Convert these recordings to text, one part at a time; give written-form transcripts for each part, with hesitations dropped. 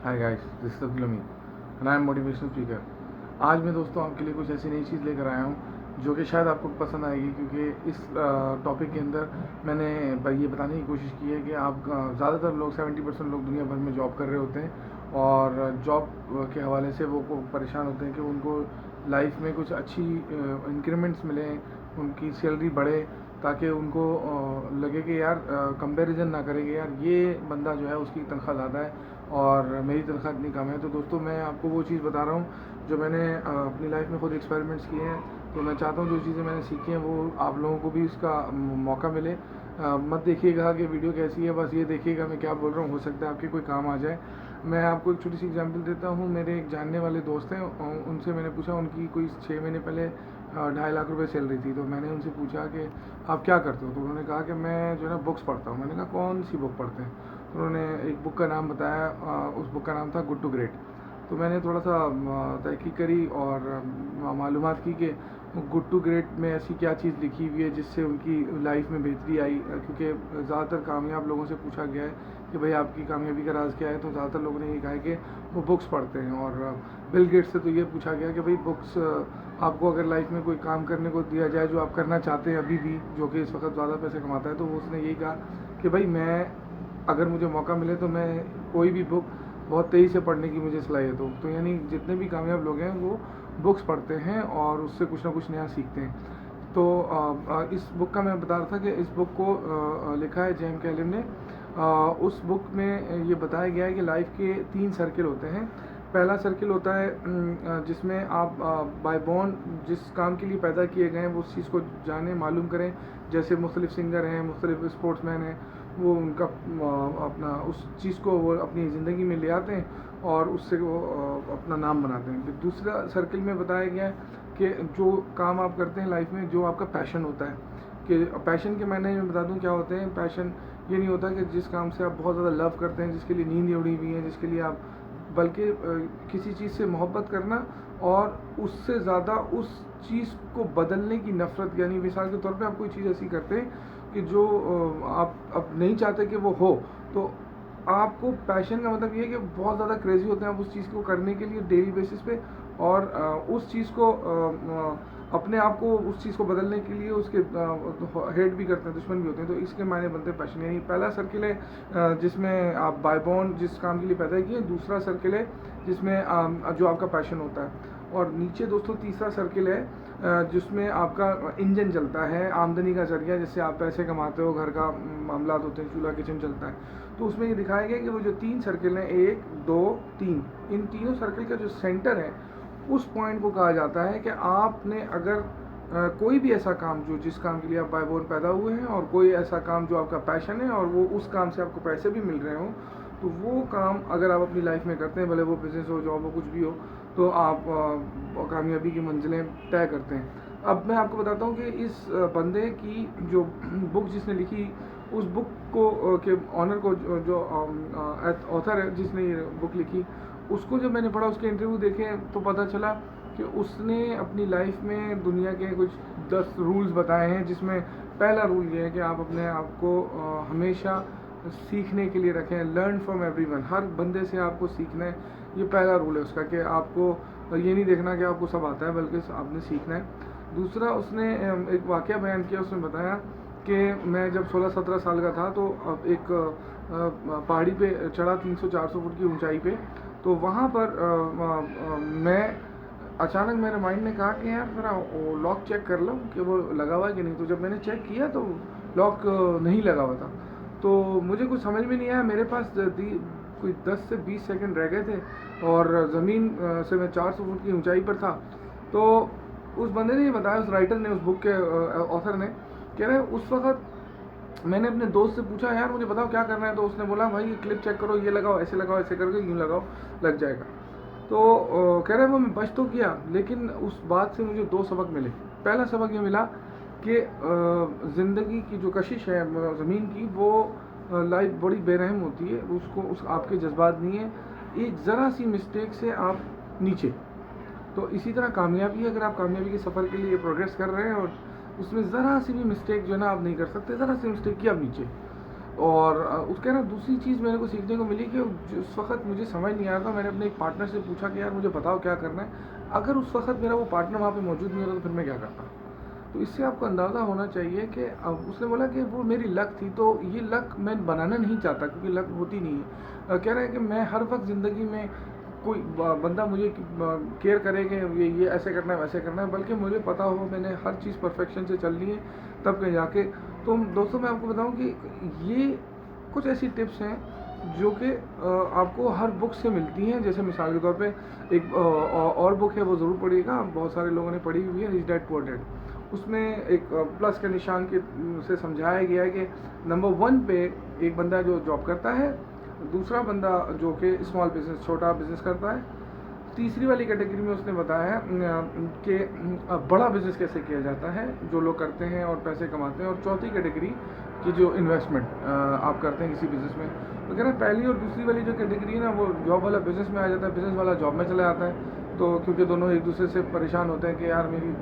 Hi guys, this is Abdul Amin and I am motivational speaker. आज मैं दोस्तों आपके लिए कुछ ऐसी नई चीज़ लेकर आया हूँ जो कि शायद आपको पसंद आएगी, क्योंकि इस टॉपिक के अंदर मैंने ये बताने की कोशिश की है कि आप ज़्यादातर लोग 70% लोग दुनिया भर में जॉब कर रहे होते हैं और जॉब के हवाले से वो परेशान होते हैं कि उनको लाइफ में कुछ अच्छी इंक्रीमेंट्स मिलें, उनकी सैलरी बढ़े, ताकि उनको लगे कि यार कंपैरिजन ना करेंगे, यार ये बंदा जो है उसकी तनख्वाह ज़्यादा है और मेरी तनख्वाह इतनी कम है। तो दोस्तों मैं आपको वो चीज़ बता रहा हूँ जो मैंने अपनी लाइफ में खुद एक्सपेरिमेंट्स किए हैं। तो मैं चाहता हूँ जो चीज़ें मैंने सीखी हैं वो आप लोगों को भी इसका मौका मिले। मत देखिएगा कि वीडियो कैसी है, बस ये देखिएगा मैं क्या बोल रहा हूँ, हो सकता है आपके कोई काम आ जाए। मैं आपको एक छोटी सी एग्जांपल देता हूँ। मेरे एक जानने वाले दोस्त हैं, उनसे मैंने पूछा, उनकी कोई 6 महीने पहले 2.5 लाख रुपए सैलरी थी। तो मैंने उनसे पूछा कि आप क्या करते हो, तो उन्होंने कहा कि मैं जो है ना बुक्स पढ़ता हूँ। मैंने कहा कौन सी बुक पढ़ते हैं? तो उन्होंने एक बुक का नाम बताया, उस बुक का नाम था गुड टू ग्रेट। तो मैंने थोड़ा सा तहकीक करी और मालूमात की कि गुड टू ग्रेट में ऐसी क्या चीज़ लिखी हुई है जिससे उनकी लाइफ में बेहतरी आई, क्योंकि ज़्यादातर कामयाब लोगों से पूछा गया है कि भाई आपकी कामयाबी का राज क्या है, तो ज़्यादातर लोगों ने ये कहा है कि वो बुक्स पढ़ते हैं। और बिल गेट्स से तो ये पूछा गया कि भाई बुक्स, आपको अगर लाइफ में कोई काम करने को दिया जाए जो आप करना चाहते हैं अभी भी, जो कि इस वक्त ज़्यादा पैसे कमाता है, तो उसने यही कहा कि भाई मैं, अगर मुझे मौका मिले तो मैं कोई भी बुक बहुत तेज़ी से पढ़ने की मुझे सलाहियत हो। तो यानी जितने भी कामयाब लोग हैं वो बुक्स पढ़ते हैं और उससे कुछ ना कुछ नया सीखते हैं। तो इस बुक का मैं बता रहा था कि इस बुक को लिखा है जेम कैलिम ने। उस बुक में ये बताया गया है कि लाइफ के 3 सर्किल होते हैं। पहला सर्किल होता है जिसमें आप बाय बॉर्न जिस काम के लिए पैदा किए गए हैं वो उस चीज़ को जानें, मालूम करें। जैसे मुख्तलिफ सिंगर हैं, मुख्तलिफ स्पोर्ट्समैन हैं, वो उनका अपना उस चीज़ को वो अपनी ज़िंदगी में ले आते हैं और उससे वो अपना नाम बनाते हैं। फिर दूसरा सर्किल में बताया गया है कि जो काम आप करते हैं लाइफ में, जो आपका पैशन होता है, कि पैशन के मायने में बता दूं क्या होते हैं। पैशन ये नहीं होता कि जिस काम से आप बहुत ज़्यादा लव करते हैं, जिसके लिए नींद उड़ी हुई है, जिसके लिए आप, बल्कि किसी चीज़ से मोहब्बत करना और उससे ज़्यादा उस चीज़ को बदलने की नफ़रत। यानी मिसाल के तौर पे आप कोई चीज़ ऐसी करते हैं कि जो आप अब नहीं चाहते कि वो हो, तो आपको पैशन का मतलब ये है कि बहुत ज़्यादा क्रेज़ी होते हैं आप उस चीज़ को करने के लिए डेली बेसिस पे, और उस चीज़ को अपने आप को उस चीज़ को बदलने के लिए उसके हेट भी करते हैं, दुश्मन भी होते हैं। तो इसके मायने बनते हैं पैशन। यानी पहला सर्किल है जिसमें आप बाय बॉर्न जिस काम के लिए पैदा किए। दूसरा सर्किल है जिसमें जो आपका पैशन होता है। और नीचे दोस्तों तीसरा सर्किल है जिसमें आपका इंजन चलता है, आमदनी का जरिया, जिससे आप पैसे कमाते हो, घर का मामला होते हैं, चूल्हा किचन चलता है। तो उसमें ये दिखाया गया कि वो जो 3 सर्किल हैं, 1 2 3, इन तीनों सर्किल का जो सेंटर है उस पॉइंट को कहा जाता है कि आपने अगर कोई भी ऐसा काम जो जिस काम के लिए आप बाय बॉर्न पैदा हुए हैं, और कोई ऐसा काम जो आपका पैशन है और वो उस काम से आपको पैसे भी मिल रहे हों, तो वो काम अगर आप अपनी लाइफ में करते हैं, भले वो बिज़नेस हो, जॉब हो, कुछ भी हो, तो आप कामयाबी की मंजिलें तय करते हैं। अब मैं आपको बताता हूँ कि इस बंदे की जो बुक जिसने लिखी, उस बुक को के ऑनर को जो ऑथर है जिसने ये बुक लिखी, उसको जब मैंने पढ़ा, उसके इंटरव्यू देखे, तो पता चला कि उसने अपनी लाइफ में दुनिया के कुछ 10 रूल्स बताए हैं, जिसमें पहला रूल ये है कि आप अपने आप को हमेशा सीखने के लिए रखें। लर्न फ्रॉम एवरीवन, हर बंदे से आपको सीखना है। ये पहला रूल है उसका, कि आपको ये नहीं देखना कि आपको सब आता है, बल्कि आपने सीखना है। दूसरा, उसने एक वाक़या बयान किया। उसने बताया कि मैं जब 16-17 साल का था, तो अब एक पहाड़ी पे चढ़ा 300-400 फुट की ऊंचाई पे। तो वहाँ पर मैं अचानक, मेरे माइंड ने कहा कि यार ज़रा लॉक चेक कर लो कि वो लगा हुआ है कि नहीं। तो जब मैंने चेक किया तो लॉक नहीं लगा हुआ था। तो मुझे कुछ समझ में नहीं आया। मेरे पास कोई 10 से 20 सेकंड रह गए थे और ज़मीन से मैं 400 फुट की ऊंचाई पर था। तो उस बंदे ने ये बताया, उस राइटर ने, उस बुक के ऑथर ने, कह रहे उस वक्त मैंने अपने दोस्त से पूछा, यार मुझे बताओ क्या करना है। तो उसने बोला, भाई ये क्लिप चेक करो, ये लगाओ, ऐसे करके यूँ लगाओ, लग जाएगा। तो कह रहे वो मैं बच तो किया, लेकिन उस बात से मुझे 2 सबक मिले। पहला सबक ये मिला कि ज़िंदगी की जो कशिश है ज़मीन की, वो लाइफ बड़ी बेरहम होती है, उसको उस आपके जज्बात नहीं है, एक ज़रा सी मिस्टेक से आप नीचे। तो इसी तरह कामयाबी, अगर आप कामयाबी के सफ़र के लिए प्रोग्रेस कर रहे हैं और उसमें ज़रा सी भी मिस्टेक जो है ना आप नहीं कर सकते, ज़रा सी मिस्टेक की आप नीचे। और उसके ना दूसरी चीज़ मेरे को सीखने को मिली कि उस वक्त मुझे समझ नहीं आ रहा था, मैंने अपने एक पार्टनर से पूछा कि यार मुझे बताओ क्या करना है। अगर उस वक्त मेरा वो पार्टनर वहाँ पे मौजूद नहीं होता तो फिर मैं क्या करता। तो इससे आपको अंदाज़ा होना चाहिए कि अब उसने बोला कि वो मेरी लक थी, तो ये लक मैं बनाना नहीं चाहता क्योंकि लक होती नहीं है। कह रहा है कि मैं हर वक्त ज़िंदगी में कोई बंदा मुझे केयर करे कि ये ऐसे करना है वैसे करना है, बल्कि मुझे पता हो मैंने हर चीज़ परफेक्शन से चल ली है तब कहीं जाके। तो दोस्तों मैं आपको बताऊं कि ये कुछ ऐसी टिप्स हैं जो कि आपको हर बुक से मिलती हैं। जैसे मिसाल के तौर पे एक और बुक है, वो ज़रूर पढ़िएगा, बहुत सारे लोगों ने पढ़ी हुई है, रिच डैड पुअर डैड। उसमें एक प्लस के निशान के से समझाया गया है कि नंबर 1 पे एक बंदा जो जॉब करता है, दूसरा बंदा जो कि स्मॉल बिजनेस छोटा बिजनेस करता है, तीसरी वाली कैटेगरी में उसने बताया कि बड़ा बिजनेस कैसे किया जाता है जो लोग करते हैं और पैसे कमाते हैं, और चौथी कैटेगरी की जो इन्वेस्टमेंट आप करते हैं किसी बिज़नेस में। तो कह रहा है पहली और दूसरी वाली जो कैटेगरी है ना, वो जॉब वाला बिज़नेस में आ जाता है, बिज़नेस वाला जॉब में चला जाता है। तो क्योंकि दोनों एक दूसरे से परेशान होते हैं कि यार मेरी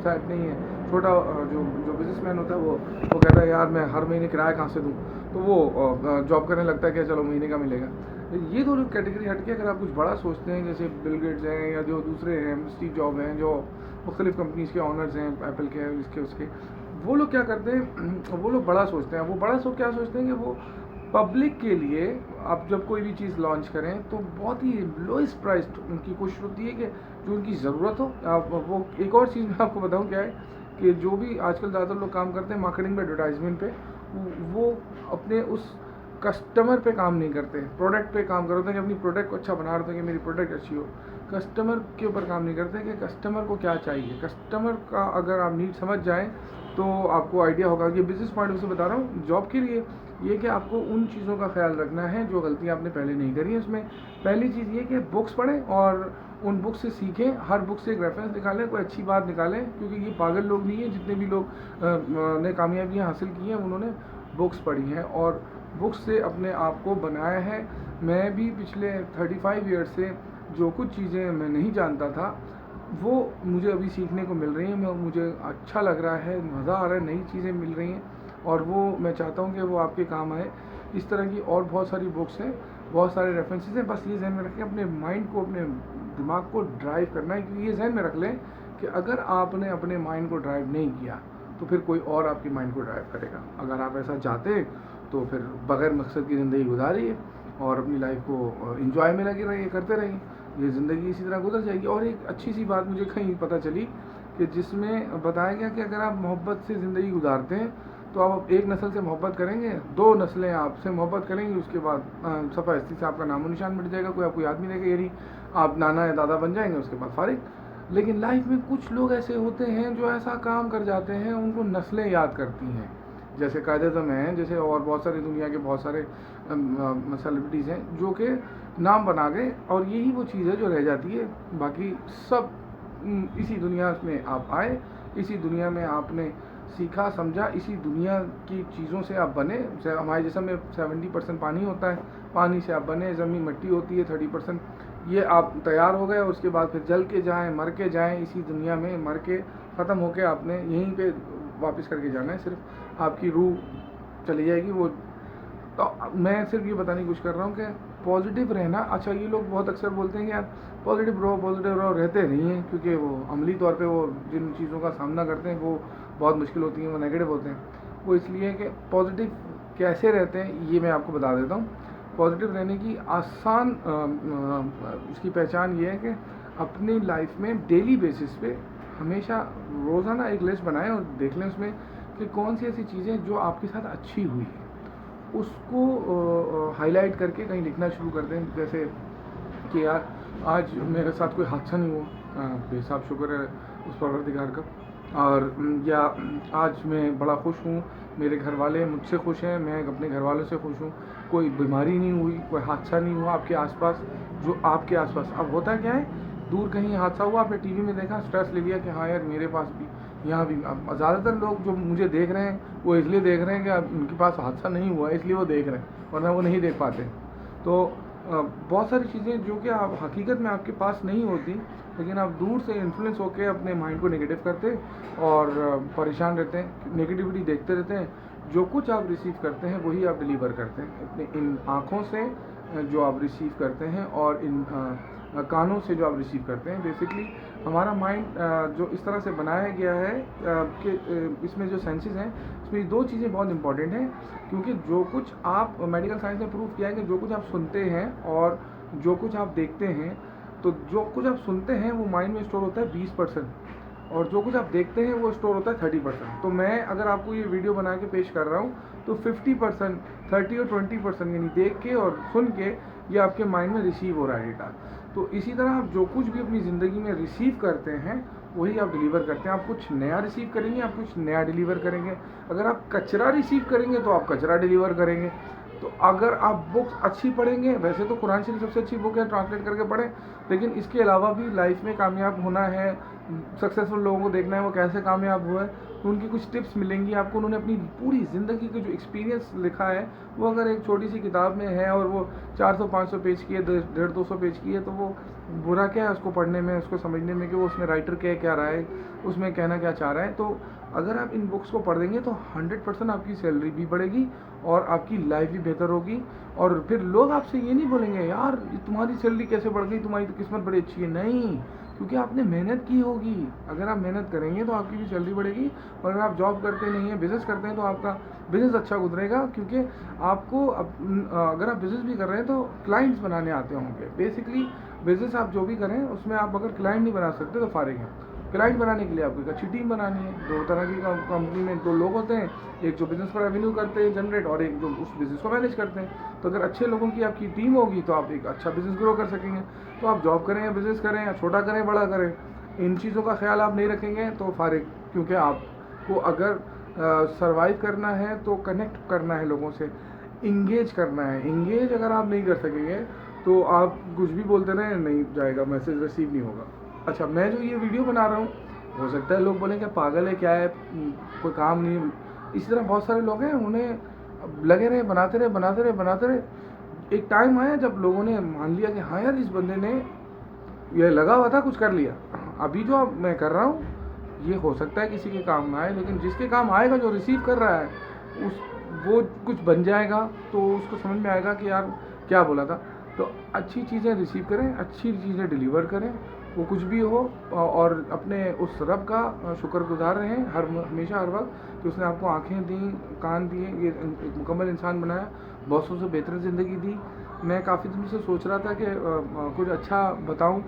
शायद नहीं है। छोटा जो जो बिजनेसमैन होता है वो कहता है यार मैं हर महीने किराया कहाँ से दूँ, तो वो जॉब करने लगता है कि चलो महीने का मिलेगा। ये दोनों कैटेगरी हट के अगर आप कुछ बड़ा सोचते हैं, जैसे बिल गेट्स हैं या जो दूसरे हैं स्टीव जॉब हैं, जो मुख्तलिफ कंपनीज के ऑनर्स हैं, एप्पल के इसके उसके, वो लोग क्या करते हैं, वो लोग बड़ा सोचते हैं। वो बड़ा क्या सोचते हैं कि वो पब्लिक के लिए आप जब कोई भी चीज़ लॉन्च करें तो बहुत ही लोएस्ट प्राइस उनकी कोशिश होती है कि जो उनकी ज़रूरत हो। आप वो एक और चीज़ मैं आपको बताऊं क्या है कि जो भी आजकल ज़्यादातर लोग काम करते हैं मार्केटिंग पे, एडवर्टाइजमेंट पे, वो अपने उस कस्टमर पे काम नहीं करते, प्रोडक्ट पे काम करते हैं कि अपनी प्रोडक्ट को अच्छा बना रहे हैं कि मेरी प्रोडक्ट अच्छी हो। कस्टमर के ऊपर काम नहीं करते कि कस्टमर को क्या चाहिए। कस्टमर का अगर आप नीड समझ जाएं तो आपको आइडिया होगा। ये बिज़नेस पॉइंट से बता रहा हूँ, जॉब के लिए ये कि आपको उन चीज़ों का ख्याल रखना है जो गलतियाँ आपने पहले नहीं करी है। उसमें पहली चीज़ ये कि बुक्स पढ़ें और उन बुक्स से सीखें, हर बुक से एक रेफरेंस निकालें, कोई अच्छी बात निकालें, क्योंकि ये पागल लोग नहीं हैं। जितने भी लोग ने कामयाबियाँ हासिल की हैं उन्होंने बुक्स पढ़ी हैं और बुक्स से अपने आप को बनाया है। मैं भी पिछले 35 ईयर्स से जो कुछ चीज़ें मैं नहीं जानता था वो मुझे अभी सीखने को मिल रही हैं। मुझे अच्छा लग रहा है, मज़ा आ रहा है, नई चीज़ें मिल रही हैं और वो मैं चाहता हूँ कि वो आपके काम आए। इस तरह की और बहुत सारी बुक्स हैं, बहुत सारे रेफरेंसेस हैं। बस ये जहन में रखें, अपने माइंड को, अपने दिमाग को ड्राइव करना है, क्योंकि ये जहन में रख लें कि अगर आपने अपने माइंड को ड्राइव नहीं किया तो फिर कोई और आपकी माइंड को ड्राइव करेगा। अगर आप ऐसा चाहते हैं तो फिर बग़ैर मकसद की ज़िंदगी गुजारिए और अपनी लाइफ को एंजॉय में लगे रहिए, करते रहिए, ये ज़िंदगी इसी तरह गुजर जाएगी। और एक अच्छी सी बात मुझे कहीं पता चली कि जिसमें बताया गया कि अगर आप मोहब्बत से ज़िंदगी गुजारते हैं तो आप एक नस्ल से मोहब्बत करेंगे, 2 नस्लें आपसे मोहब्बत करेंगी, उसके बाद सफ़ा हस्ती से आपका नामो निशान मिट जाएगा, कोई आपको याद नहीं रहेगा, यानी आप नाना या दादा बन जाएंगे, उसके बाद फारिग। लेकिन लाइफ में कुछ लोग ऐसे होते हैं जो ऐसा काम कर जाते हैं उनको नस्लें याद करती हैं, जैसे कायद-ए-आज़म हैं, जैसे और बहुत सारी दुनिया के बहुत सारे सेलिब्रिटीज़ हैं जो कि नाम बना गए, और यही वो चीज़ है जो रह जाती है। बाकी सब इसी दुनिया में आप आए, इसी दुनिया में आपने सीखा समझा, इसी दुनिया की चीज़ों से आप बने। हमारे जिस्म में 70% पानी होता है, पानी से आप बने, ज़मीन मिट्टी होती है 30%, ये आप तैयार हो गए और उसके बाद फिर जल के जाएँ, मर के जाएँ, इसी दुनिया में मर के ख़त्म होके आपने यहीं पे वापस करके जाना है, सिर्फ आपकी रूह चली जाएगी वो। तो मैं सिर्फ ये बताने की कोशिश कर रहा हूँ कि पॉजिटिव रहना। अच्छा, ये लोग बहुत अक्सर बोलते हैं कि यार पॉजिटिव रहो, रहते नहीं हैं, क्योंकि वो अमली तौर पे वो जिन चीज़ों का सामना करते हैं वो बहुत मुश्किल होती हैं, वो नेगेटिव होते हैं। वो इसलिए कि पॉजिटिव कैसे रहते हैं ये मैं आपको बता देता हूँ। पॉजिटिव रहने की आसान इसकी पहचान ये है कि अपनी लाइफ में डेली बेसिस पे हमेशा रोज़ाना एक लिस्ट बनाएं और देख लें उसमें कि कौन सी ऐसी चीज़ें जो आपके साथ अच्छी हुई है, उसको हाईलाइट करके कहीं लिखना शुरू कर दें। जैसे कि यार आज मेरे साथ कोई हादसा नहीं हुआ, बेहिसाब शुक्र है उस परवरदिगार का, और या आज मैं बड़ा खुश हूँ, मेरे घर वाले मुझसे खुश हैं, मैं अपने घर वालों से खुश हूँ, कोई बीमारी नहीं हुई, कोई हादसा नहीं हुआ आपके आसपास। जो आपके आसपास अब होता क्या है, दूर कहीं हादसा हुआ, आपने टीवी में देखा, स्ट्रेस ले लिया कि हाँ यार मेरे पास भी, यहाँ भी। अब ज़्यादातर लोग जो मुझे देख रहे हैं वो इसलिए देख रहे हैं कि अब उनके पास हादसा नहीं हुआ है, इसलिए वो देख रहे हैं, वरना वो नहीं देख पाते। तो बहुत सारी चीज़ें जो कि आप हकीकत में आपके पास नहीं होती, लेकिन आप दूर से इन्फ्लुएंस होकर अपने माइंड को नेगेटिव करते और परेशान रहते हैं, नेगेटिविटी देखते रहते हैं, जो कुछ आप रिसीव करते हैं वही आप डिलीवर करते हैं अपने इन आँखों से जो आप रिसीव करते हैं और इन कानों से जो आप रिसीव करते हैं। बेसिकली हमारा माइंड जो इस तरह से बनाया गया है कि इसमें जो सेंसेस हैं इसमें दो चीज़ें बहुत इंपॉर्टेंट हैं, क्योंकि जो कुछ आप मेडिकल साइंस ने प्रूव किया है कि जो कुछ आप सुनते हैं और जो कुछ आप देखते हैं, तो जो कुछ आप सुनते हैं वो माइंड में स्टोर होता है 20% और जो कुछ आप देखते हैं वो स्टोर होता है 30%। तो मैं अगर आपको ये वीडियो बना के पेश कर रहा हूँ तो 50%, 30 और 20% यानी देख के और सुन के ये आपके माइंड में रिसीव हो रहा है डेटा। तो इसी तरह आप जो कुछ भी अपनी ज़िंदगी में रिसीव करते हैं वही आप डिलीवर करते हैं। आप कुछ नया रिसीव करेंगे, आप कुछ नया डिलीवर करेंगे। अगर आप कचरा रिसीव करेंगे तो आप कचरा डिलीवर करेंगे। तो अगर आप बुक्स अच्छी पढ़ेंगे, वैसे तो कुरान शरीफ सबसे अच्छी बुक है, ट्रांसलेट करके पढ़ें, लेकिन इसके अलावा भी लाइफ में कामयाब होना है, सक्सेसफुल लोगों को देखना है वो कैसे कामयाब हुए, तो उनकी कुछ टिप्स मिलेंगी आपको। उन्होंने अपनी पूरी ज़िंदगी का जो एक्सपीरियंस लिखा है वो अगर एक छोटी सी किताब में है और वो 400-500 पेज की है, 150-200 पेज की है, तो वो बुरा क्या है उसको पढ़ने में, उसको समझने में कि वो उसमें राइटर क्या रहा है, उसमें कहना क्या चाह रहा है। तो अगर आप इन बुक्स को पढ़ देंगे तो 100% आपकी सैलरी भी बढ़ेगी और आपकी लाइफ भी बेहतर होगी। और फिर लोग आपसे ये नहीं बोलेंगे यार तुम्हारी सैलरी कैसे बढ़ गई, तुम्हारी तो किस्मत बड़ी अच्छी है। नहीं, क्योंकि आपने मेहनत की होगी। अगर आप मेहनत करेंगे तो आपकी भी सैलरी बढ़ेगी। और अगर आप जॉब करते नहीं हैं, बिज़नेस करते हैं, तो आपका बिज़नेस अच्छा गुजरेगा, क्योंकि आपको अगर आप बिज़नेस भी कर रहे हैं तो क्लाइंट्स बनाने आते होंगे। बेसिकली बिज़नेस आप जो भी करें उसमें आप अगर क्लाइंट नहीं बना सकते तो फारिग हैं। क्लाइंट बनाने के लिए आपको एक अच्छी टीम बनानी है। दो तरह की कंपनी में दो लोग होते हैं, एक जो बिज़नेस पर रेवेन्यू करते हैं जनरेट, और एक जो उस बिज़नेस को मैनेज करते हैं। तो अगर अच्छे लोगों की आपकी टीम होगी तो आप एक अच्छा बिज़नेस ग्रो कर सकेंगे। तो आप जॉब करें या बिज़नेस करें या छोटा करें बड़ा करें, इन चीज़ों का ख्याल आप नहीं रखेंगे तो फारिग। क्योंकि आपको अगर सर्वाइव करना है तो कनेक्ट करना है लोगों से, इंगेज करना है। इंगेज अगर आप नहीं कर सकेंगे तो आप कुछ भी बोलते रहें नहीं जाएगा, मैसेज रिसीव नहीं होगा। अच्छा, मैं जो ये वीडियो बना रहा हूँ, हो सकता है लोग बोलें कि पागल है, क्या है, कोई काम नहीं। इसी तरह बहुत सारे लोग हैं, उन्हें लगे रहे बनाते रहे। एक टाइम आया जब लोगों ने मान लिया कि हाँ यार इस बंदे ने ये लगा हुआ था, कुछ कर लिया। अभी जो अब मैं कर रहा हूँ ये हो सकता है किसी के काम में आए, लेकिन जिसके काम आएगा, जो रिसीव कर रहा है, वो कुछ बन जाएगा, तो उसको समझ में आएगा कि यार क्या बोला था। तो अच्छी चीज़ें रिसीव करें, अच्छी चीज़ें डिलीवर करें, वो कुछ भी हो, और अपने उस रब का शुक्रगुजार रहें हमेशा हर वक्त कि उसने आपको आँखें दी, कान दिए, ये एक मुकम्मल इंसान बनाया, बहुत से बेहतर ज़िंदगी दी। मैं काफ़ी दिनों से सोच रहा था कि कुछ अच्छा बताऊं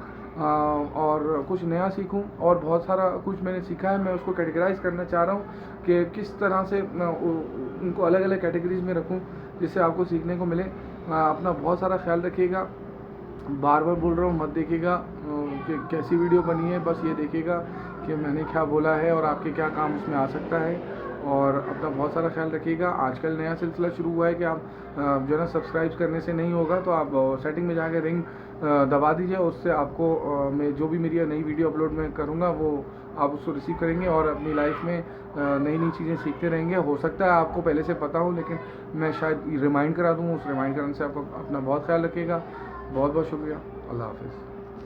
और कुछ नया सीखूं, और बहुत सारा कुछ मैंने सीखा है, मैं उसको कैटेगराइज करना चाह रहा हूं कि किस तरह से उनको अलग अलग कैटेगरीज में रखूं जिससे आपको सीखने को मिले। अपना बहुत सारा ख्याल रखिएगा। बार बार बोल रहा हूँ, मत देखिएगा कि कैसी वीडियो बनी है, बस ये देखिएगा कि मैंने क्या बोला है और आपके क्या काम उसमें आ सकता है। और अपना बहुत सारा ख्याल रखिएगा। आजकल नया सिलसिला शुरू हुआ है कि आप जो है ना सब्सक्राइब करने से नहीं होगा, तो आप सेटिंग में जाके रिंग दबा दीजिए। उससे आपको मैं जो भी मेरी नई वीडियो अपलोड मैं करूँगा वो आप उसको रिसीव करेंगे और अपनी लाइफ में नई नई चीज़ें सीखते रहेंगे। हो सकता है आपको पहले से पता हो, लेकिन मैं शायद रिमाइंड करा दूँ। उस रिमाइंड करने से आपको अपना बहुत ख्याल रखिएगा। बहुत बहुत शुक्रिया। अल्लाह हाफ़िज़।